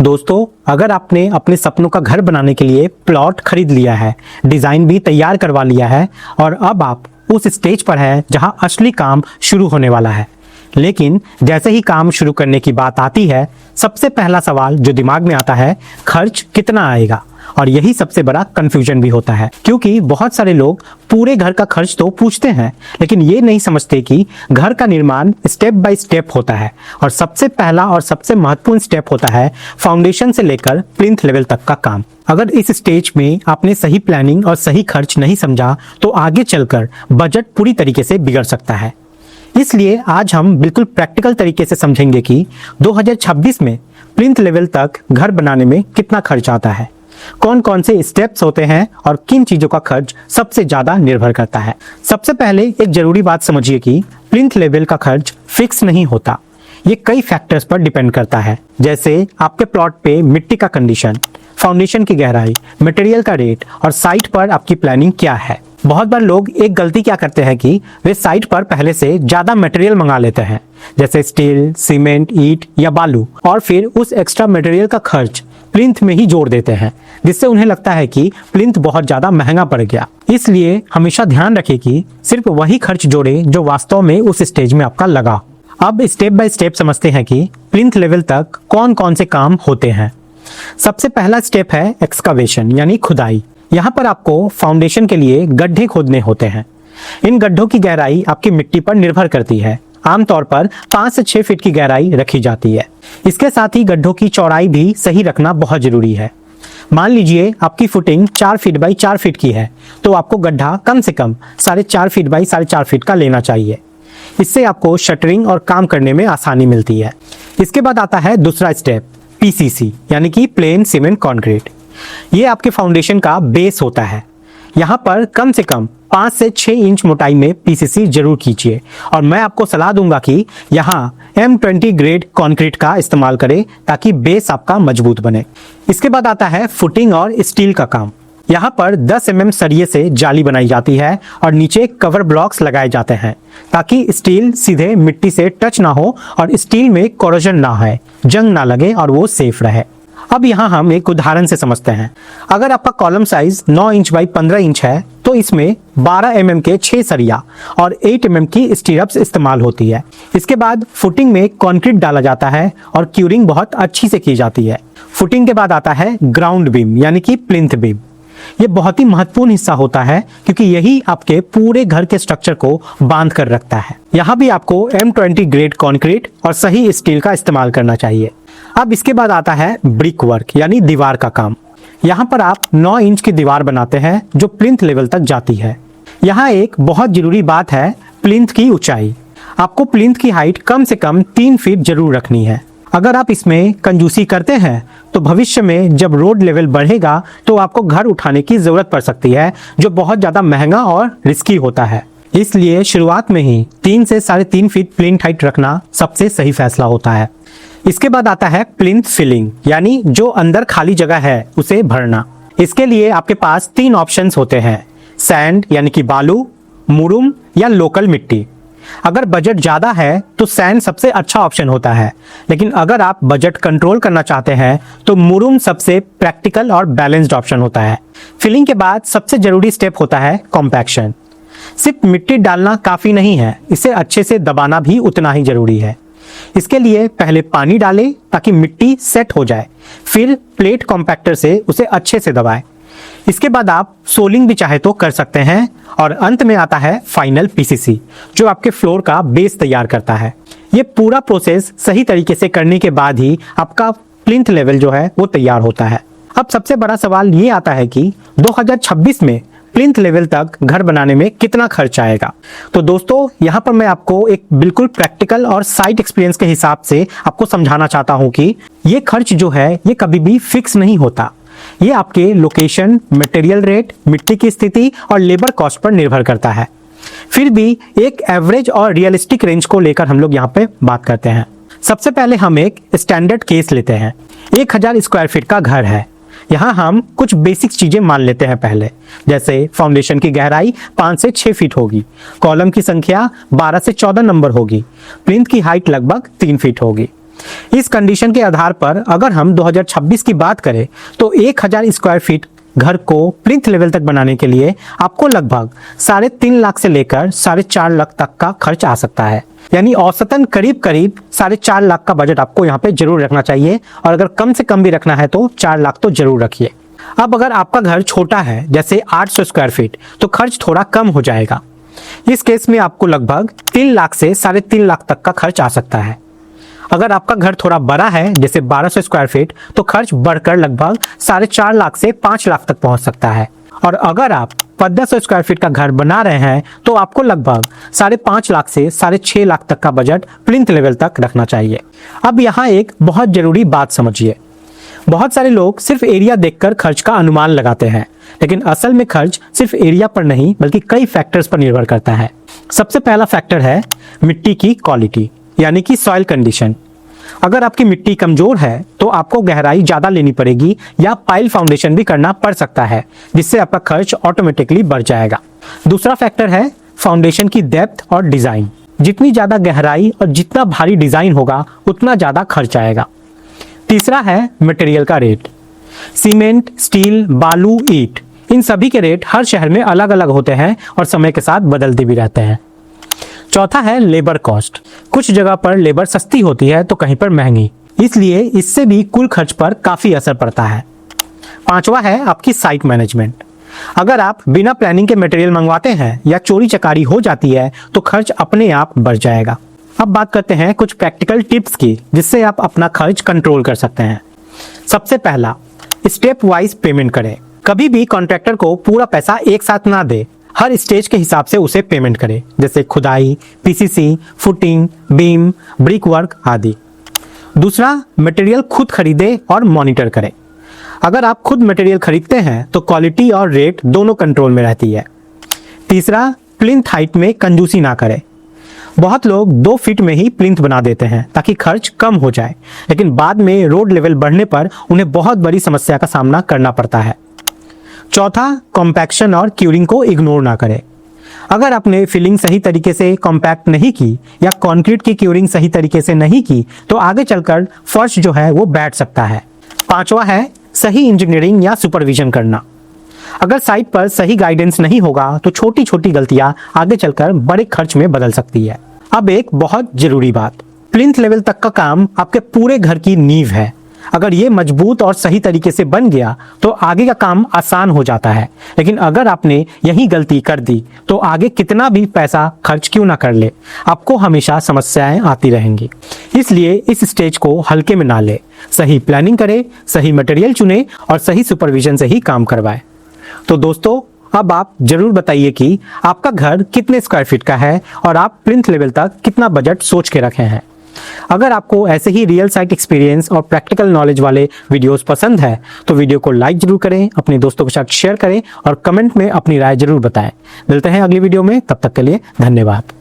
दोस्तों, अगर आपने अपने सपनों का घर बनाने के लिए प्लॉट खरीद लिया है, डिजाइन भी तैयार करवा लिया है और अब आप उस स्टेज पर हैं जहां असली काम शुरू होने वाला है, लेकिन जैसे ही काम शुरू करने की बात आती है, सबसे पहला सवाल जो दिमाग में आता है, खर्च कितना आएगा। और यही सबसे बड़ा कंफ्यूजन भी होता है, क्योंकि बहुत सारे लोग पूरे घर का खर्च तो पूछते हैं, लेकिन ये नहीं समझते कि घर का निर्माण स्टेप बाय स्टेप होता है और सबसे पहला और सबसे महत्वपूर्ण स्टेप होता है फाउंडेशन से लेकर प्लिंथ लेवल तक का काम। अगर इस स्टेज में आपने सही प्लानिंग और सही खर्च नहीं समझा तो आगे चलकर बजट पूरी तरीके से बिगड़ सकता है। इसलिए आज हम बिल्कुल प्रैक्टिकल तरीके से समझेंगे कि 2026 में प्लिंथ लेवल तक घर बनाने में कितना खर्च आता है, कौन कौन से स्टेप्स होते हैं और किन चीजों का खर्च सबसे ज्यादा निर्भर करता है। सबसे पहले एक जरूरी बात समझिए कि प्लिंथ लेवल का खर्च फिक्स नहीं होता, ये कई फैक्टर्स पर डिपेंड करता है, जैसे आपके प्लॉट पे मिट्टी का कंडीशन, फाउंडेशन की गहराई, मटेरियल का रेट और साइट पर आपकी प्लानिंग क्या है। बहुत बार लोग एक गलती क्या करते हैं कि वे साइट पर पहले से ज्यादा मटेरियल मंगा लेते हैं, जैसे स्टील, सीमेंट, ईंट या बालू, और फिर उस एक्स्ट्रा मटेरियल का खर्च प्लिंथ में ही जोड़ देते हैं, जिससे उन्हें लगता है कि प्लिंथ बहुत ज्यादा महंगा पड़ गया। इसलिए हमेशा ध्यान रखें कि सिर्फ वही खर्च जोड़े जो वास्तव में उस स्टेज में आपका लगा। अब स्टेप बाय स्टेप समझते हैं कि प्लिंथ लेवल तक कौन कौन से काम होते हैं। सबसे पहला स्टेप है एक्सकावेशन यानी खुदाई। यहाँ पर आपको फाउंडेशन के लिए गड्ढे खोदने होते हैं। इन गड्ढों की गहराई आपकी मिट्टी पर निर्भर करती है। आमतौर पर 5 से 6 फीट की गहराई रखी जाती है। इसके साथ ही गड्ढों की चौड़ाई भी सही रखना बहुत जरूरी है। मान लीजिए आपकी फुटिंग 4 फीट बाई 4 फीट की है, तो आपको गड्ढा कम से कम 4.5 फीट बाई 4.5 फीट का लेना चाहिए। इससे आपको शटरिंग और काम करने में आसानी मिलती है। इसके बाद आता है दूसरा स्टेप, पीसीसी यानी कि प्लेन सीमेंट कंक्रीट। ये आपके फाउंडेशन का बेस होता है। यहाँ पर कम से कम 5 से 6 इंच मोटाई में पीसीसी जरूर कीजिए, और मैं आपको सलाह दूंगा कि यहाँ M20 ग्रेड कंक्रीट का इस्तेमाल करें ताकि बेस आपका मजबूत बने। इसके बाद आता है फुटिंग और स्टील का काम। यहाँ पर 10 mm सरिये से जाली बनाई जाती है और नीचे कवर ब्लॉक्स लगाए जाते हैं ताकि स्टील सीधे मिट्टी से टच ना हो और स्टील में कोरोजन ना है, जंग ना लगे और वो सेफ रहे। अब यहाँ हम एक उदाहरण से समझते हैं। अगर आपका column size 9 inch by 15 inch है, तो इसमें 12 mm के 6 सरिया और 8 mm की स्टीरअप्स इस्तेमाल होती है। इसके बाद फुटिंग में कंक्रीट डाला जाता है और क्यूरिंग बहुत अच्छी से की जाती है। फुटिंग के बाद आता है ग्राउंड बीम यानी कि प्लिंथ बीम। ये बहुत ही महत्वपूर्ण हिस्सा होता है क्योंकि यही आपके पूरे घर के स्ट्रक्चर को बांध कर रखता है। यहाँ भी आपको M20 ग्रेड कंक्रीट और सही स्टील का इस्तेमाल करना चाहिए। अब इसके बाद आता है ब्रिक वर्क यानी दीवार का काम। यहाँ पर आप 9 इंच की दीवार बनाते हैं जो प्लिंथ लेवल तक जाती है। यहाँ एक बहुत जरूरी बात है, प्लिंथ की ऊंचाई। आपको प्लिंथ की हाइट कम से कम 3 फीट जरूर रखनी है। अगर आप इसमें कंजूसी करते हैं तो भविष्य में जब रोड लेवल बढ़ेगा तो आपको घर उठाने की जरूरत पड़ सकती है, जो बहुत ज्यादा महंगा और रिस्की होता है। इसलिए शुरुआत में ही 3 से 3.5 फीट प्लिंथ हाइट रखना सबसे सही फैसला होता है। इसके बाद आता है प्लिंथ फिलिंग यानी जो अंदर खाली जगह है उसे भरना। इसके लिए आपके पास 3 ऑप्शंस होते हैं, सैंड यानी कि बालू, मुरुम या लोकल मिट्टी। अगर बजट ज्यादा है तो सैंड सबसे अच्छा ऑप्शन होता है, लेकिन अगर आप बजट कंट्रोल करना चाहते हैं तो मुरुम सबसे प्रैक्टिकल और बैलेंस्ड ऑप्शन होता है। फिलिंग के बाद सबसे जरूरी स्टेप होता है कॉम्पैक्शन। सिर्फ मिट्टी डालना काफी नहीं है, इसे अच्छे से दबाना भी उतना ही जरूरी है। इसके लिए पहले पानी डालें ताकि मिट्टी सेट हो जाए, फिर प्लेट कॉम्पैक्टर से उसे अच्छे से दबाएं। इसके बाद आप सोलिंग भी चाहे तो कर सकते हैं, और अंत में आता है फाइनल पीसीसी जो आपके फ्लोर का बेस तैयार करता है। ये पूरा प्रोसेस सही तरीके से करने के बाद ही आपका प्लिंथ लेवल जो है वो तैयार होता है। अब सबसे बड़ा सवाल ये आता है कि 2026 में प्लिंथ लेवल तक घर बनाने में कितना खर्च आएगा। तो दोस्तों, यहाँ पर मैं आपको एक बिल्कुल प्रैक्टिकल और साइट एक्सपीरियंस के हिसाब से आपको समझाना चाहता हूँ कि ये खर्च जो है ये कभी भी फिक्स नहीं होता। ये आपके लोकेशन, मटेरियल रेट, मिट्टी की स्थिति और लेबर कॉस्ट पर निर्भर करता है। फिर भी एक एवरेज और रियलिस्टिक रेंज को लेकर हम लोग यहाँ पे बात करते हैं। सबसे पहले हम एक स्टैंडर्ड केस लेते हैं। 1000 स्क्वायर फीट का घर है। यहाँ हम कुछ बेसिक चीजें मान लेते हैं पहले, जैसे फाउंडेशन की गहराई 5 से 6 फीट होगी, कॉलम की संख्या 12 से 14 नंबर होगी, प्लिंथ की हाइट लगभग 3 फीट होगी। इस कंडीशन के आधार पर अगर हम 2026 की बात करें तो 1000 स्क्वायर फीट घर को प्लिंथ लेवल तक बनाने के लिए आपको लगभग 3.5 लाख से लेकर 4.5 लाख तक का खर्च आ सकता है। यानी औसतन करीब 4.5 लाख का बजट आपको यहाँ पे जरूर रखना चाहिए, और अगर कम से कम भी रखना है तो 4 लाख तो जरूर रखिए। अब अगर आपका घर छोटा है जैसे 800 स्क्वायर फीट तो खर्च थोड़ा कम हो जाएगा। इस केस में आपको लगभग 3 लाख से 3.5 लाख तक का खर्च आ सकता है। अगर आपका घर थोड़ा बड़ा है जैसे 1200 स्क्वायर फीट तो खर्च बढ़कर लगभग 4.5 लाख से 5 लाख तक पहुंच सकता है। और अगर आप 1500 स्क्वायर फीट का घर बना रहे हैं तो आपको लगभग 5.5 लाख से 6.5 लाख तक का बजट प्लिंथ लेवल तक रखना चाहिए। अब यहाँ एक बहुत जरूरी बात समझिए। बहुत सारे लोग सिर्फ एरिया देखकर खर्च का अनुमान लगाते हैं, लेकिन असल में खर्च सिर्फ एरिया पर नहीं बल्कि कई फैक्टर्स पर निर्भर करता है। सबसे पहला फैक्टर है मिट्टी की क्वालिटी, यानी कि सॉइल कंडीशन। अगर आपकी मिट्टी कमजोर है तो आपको गहराई ज्यादा लेनी पड़ेगी या पाइल फाउंडेशन भी करना पड़ सकता है, जिससे आपका खर्च ऑटोमेटिकली बढ़ जाएगा। दूसरा फैक्टर है फाउंडेशन की डेप्थ और डिजाइन। जितनी ज्यादा गहराई और जितना भारी डिजाइन होगा उतना ज्यादा खर्च आएगा। तीसरा है मटेरियल का रेट। सीमेंट, स्टील, बालू, ईंट, इन सभी के रेट हर शहर में अलग अलग होते हैं और समय के साथ बदलते भी रहते हैं। चौथा है लेबर कॉस्ट। कुछ जगह पर लेबर सस्ती होती है तो कहीं पर महंगी, इसलिए इससे भी कुल खर्च पर काफी असर पड़ता है। पांचवा है आपकी साइट मैनेजमेंट। अगर आप बिना प्लानिंग के मटेरियल मंगवाते हैं या चोरी चकारी हो जाती है तो खर्च अपने आप बढ़ जाएगा। अब बात करते हैं कुछ प्रैक्टिकल टिप्स की जिससे आप अपना खर्च कंट्रोल कर सकते हैं। सबसे पहला, स्टेप वाइज पेमेंट करें। कभी भी कॉन्ट्रैक्टर को पूरा पैसा एक साथ ना दे, हर स्टेज के हिसाब से उसे पेमेंट करें, जैसे खुदाई, PCC, footing, beam, brick work आदि। दूसरा, मटेरियल खुद खरीदे और मॉनिटर करें। अगर आप खुद मटेरियल खरीदते हैं तो क्वालिटी और रेट दोनों कंट्रोल में रहती है। तीसरा, प्लिंथ हाइट में कंजूसी ना करें। बहुत लोग 2 फीट में ही प्लिंथ बना देते हैं ताकि खर्च कम हो जाए, लेकिन बाद में रोड लेवल बढ़ने पर उन्हें बहुत बड़ी समस्या का सामना करना पड़ता है। चौथा, कॉम्पैक्शन और क्यूरिंग को इग्नोर ना करें। अगर आपने फिलिंग सही तरीके से कॉम्पैक्ट नहीं की या कंक्रीट की क्यूरिंग सही तरीके से नहीं की तो आगे चलकर फर्श जो है वो बैठ सकता है। पांचवा है सही इंजीनियरिंग या सुपरविजन करना। अगर साइट पर सही गाइडेंस नहीं होगा तो छोटी छोटी गलतियां आगे चलकर बड़े खर्च में बदल सकती है। अब एक बहुत जरूरी बात, प्लिंथ लेवल तक का काम आपके पूरे घर की नींव है। अगर ये मजबूत और सही तरीके से बन गया तो आगे का काम आसान हो जाता है, लेकिन अगर आपने यही गलती कर दी तो आगे कितना भी पैसा खर्च क्यों ना कर ले, आपको हमेशा समस्याएं आती रहेंगी। इसलिए इस स्टेज को हल्के में ना ले, सही प्लानिंग करें, सही मटेरियल चुने और सही सुपरविजन से ही काम करवाएं। तो दोस्तों, अब आप जरूर बताइए कि आपका घर कितने स्क्वायर फीट का है और आप प्लिंथ लेवल तक कितना बजट सोच के रखे हैं। अगर आपको ऐसे ही रियल साइट एक्सपीरियंस और प्रैक्टिकल नॉलेज वाले वीडियोस पसंद है तो वीडियो को लाइक जरूर करें, अपने दोस्तों के साथ शेयर करें और कमेंट में अपनी राय जरूर बताएं। मिलते हैं अगली वीडियो में, तब तक के लिए धन्यवाद।